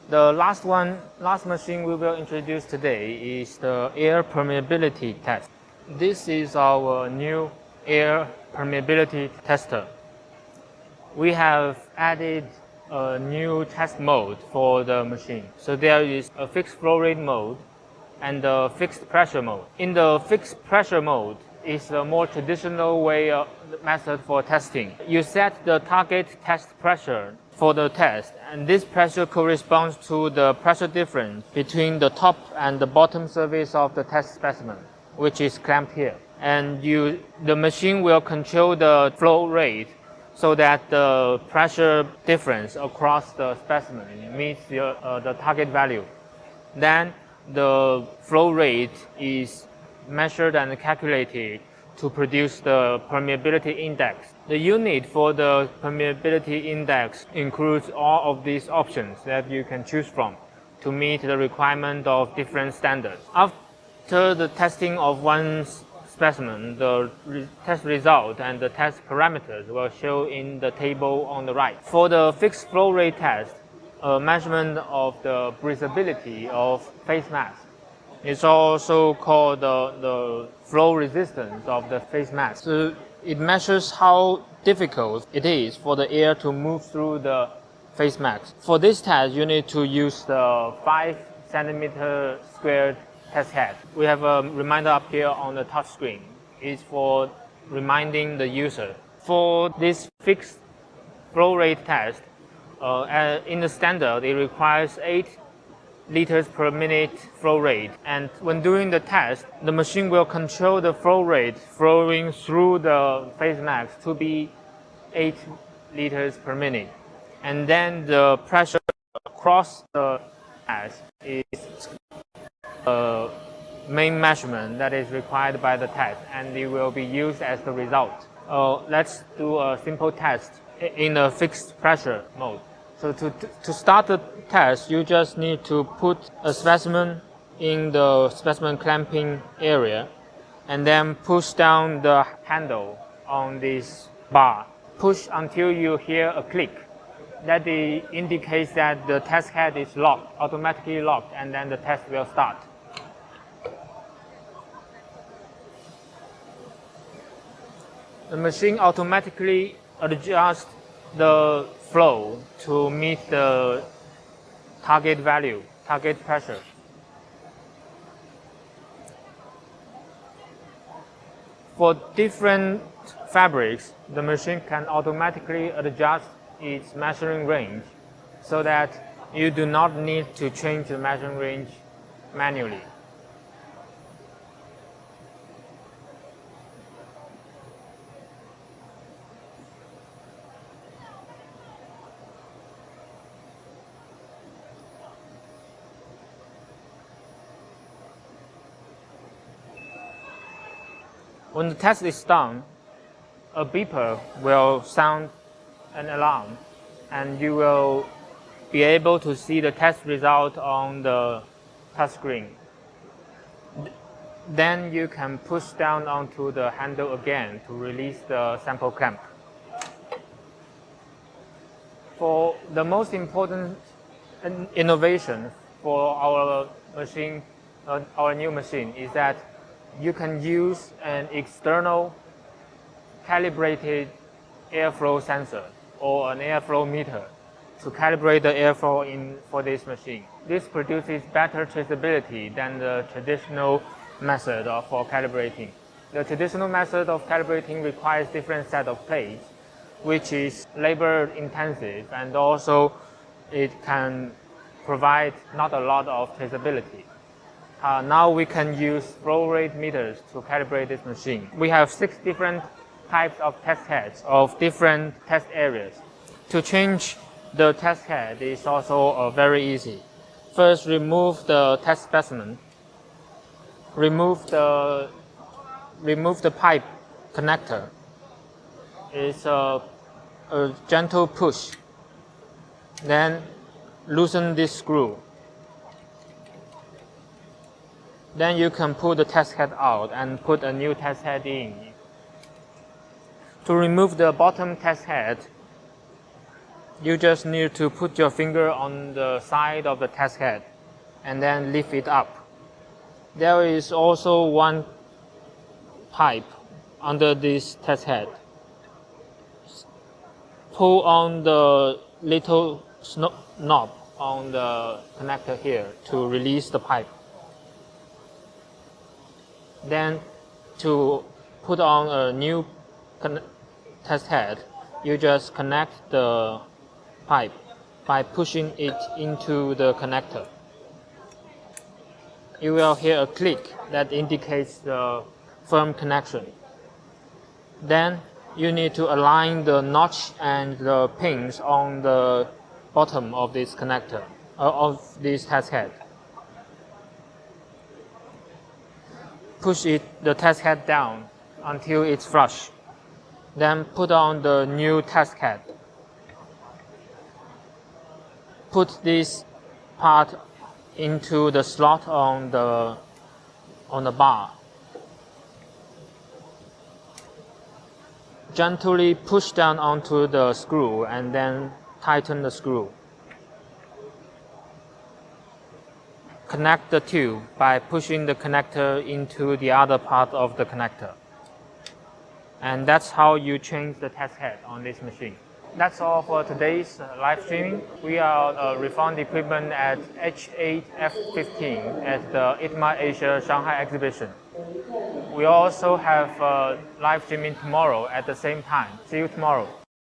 The last machine we will introduce today is the air permeability test. This is our new air permeability tester. We have added a new test mode for the machine. So there is a fixed flow rate mode and a fixed pressure mode. In the fixed pressure mode is a more traditional method for testing. You set the target test pressure for the test, and this pressure corresponds to the pressure difference between the top and the bottom surface of the test specimen, which is clamped here. And the machine will control the flow rate so that the pressure difference across the specimen meets the target value. Then the flow rate is measured and calculated to produce the permeability index. The unit for the permeability index includes all of these options that you can choose from to meet the requirement of different standards. After the testing of one specimen, the test result and the test parameters will show in the table on the right. For the fixed flow rate test, a measurement of the breathability of face mask. It's also called the flow resistance of the face mask. So it measures how difficult it is for the air to move through the face mask. For this test, you need to use the 5 centimeter squared test head. We have a reminder up here on the touch screen. It's for reminding the user. For this fixed flow rate test, in the standard, it requires 8 liters per minute flow rate. And when doing the test, the machine will control the flow rate flowing through the face mask to be 8 liters per minute. And then the pressure across the mask is the main measurement that is required by the test, and it will be used as the result. Let's do a simple test in a fixed pressure mode. So to start the test, you just need to put a specimen in the specimen clamping area and then push down the handle on this bar. Push until you hear a click. That indicates that the test head is locked, automatically locked, and then the test will start. The machine automatically adjusts the flow to meet the target value, target pressure. For different fabrics, the machine can automatically adjust its measuring range so that you do not need to change the measuring range manually. When the test is done, a beeper will sound an alarm, and you will be able to see the test result on the touch screen. Then you can push down onto the handle again to release the sample clamp. For the most important innovation for our machine, our new machine, is that you can use an external calibrated airflow sensor or an airflow meter to calibrate the airflow for this machine. This produces better traceability than the traditional method for calibrating. The traditional method of calibrating requires different set of plates, which is labor intensive, and also it can provide not a lot of traceability. Now we can use flow rate meters to calibrate this machine. We have 6 different types of test heads of different test areas. To change the test head is also very easy. First, remove the test specimen. Remove the pipe connector. It's a gentle push. Then loosen this screw. Then you can pull the test head out and put a new test head in. To remove the bottom test head, You just need to put your finger on the side of the test head and then lift it up. There is also one pipe under this test head. Pull on the little knob on the connector here to release the pipe. Then to put on a new test head, you just connect the pipe by pushing it into the connector. You will hear a click that indicates the firm connection. Then you need to align the notch and the pins on the bottom of this connector, of this test head. Push the test head down until it's flush. Then put on the new test head. Put this part into the slot on the bar. Gently push down onto the screw and then tighten the screw. Connect the tube by pushing the connector into the other part of the connector. And that's how you change the test head on this machine. That's all for today's live streaming. We are refund equipment at H8F15 at the ITMA Asia Shanghai exhibition. We also have live streaming tomorrow at the same time. See you tomorrow.